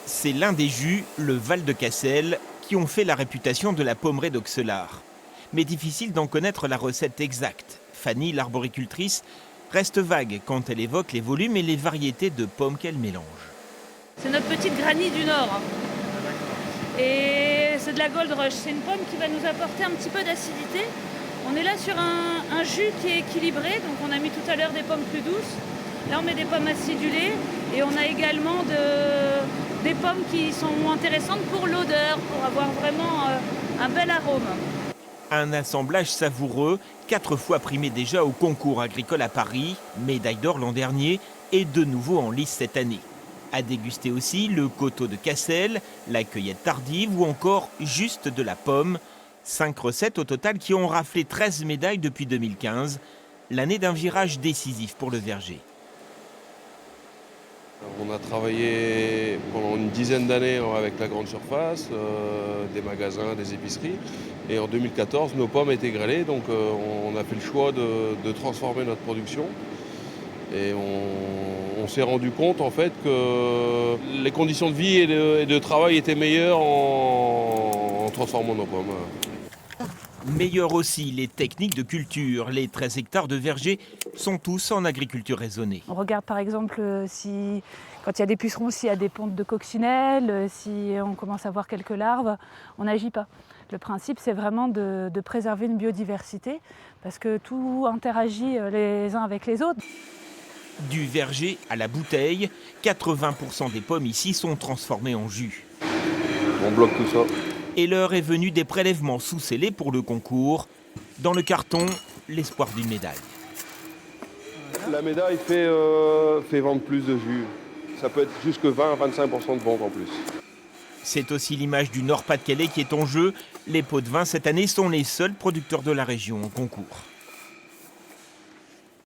C'est l'un des jus, le Val de Cassel, qui ont fait la réputation de la pommeraie d'Auxelard. Mais difficile d'en connaître la recette exacte. Fanny, l'arboricultrice, reste vague quand elle évoque les volumes et les variétés de pommes qu'elle mélange. C'est notre petite granny du Nord. Et c'est de la Gold Rush. C'est une pomme qui va nous apporter un petit peu d'acidité. On est là sur un jus qui est équilibré. Donc on a mis tout à l'heure des pommes plus douces. Là on met des pommes acidulées. Et on a également des pommes qui sont intéressantes pour l'odeur, pour avoir vraiment un bel arôme. Un assemblage savoureux, 4 fois primé déjà au concours agricole à Paris, médaille d'or l'an dernier et de nouveau en lice cette année. À déguster aussi le coteau de Cassel, la cueillette tardive ou encore juste de la pomme. 5 recettes au total qui ont raflé 13 médailles depuis 2015, l'année d'un virage décisif pour le verger. On a travaillé pendant une dizaine d'années avec la grande surface, des magasins, des épiceries. Et en 2014, nos pommes étaient grêlées, donc on a fait le choix de transformer notre production. Et on s'est rendu compte en fait que les conditions de vie et de travail étaient meilleures en transformant nos pommes. Meilleures aussi les techniques de culture. Les 13 hectares de verger sont tous en agriculture raisonnée. On regarde par exemple si, quand il y a des pucerons, s'il y a des pontes de coccinelles, si on commence à voir quelques larves, on n'agit pas. Le principe, c'est vraiment de préserver une biodiversité parce que tout interagit les uns avec les autres. Du verger à la bouteille, 80% des pommes ici sont transformées en jus. On bloque tout ça. Et l'heure est venue des prélèvements sous-scellés pour le concours. Dans le carton, l'espoir d'une médaille. La médaille fait vendre plus de jus. Ça peut être jusque 20 à 25% de vente en plus. C'est aussi l'image du Nord-Pas-de-Calais qui est en jeu. Les pots de vin cette année sont les seuls producteurs de la région au concours.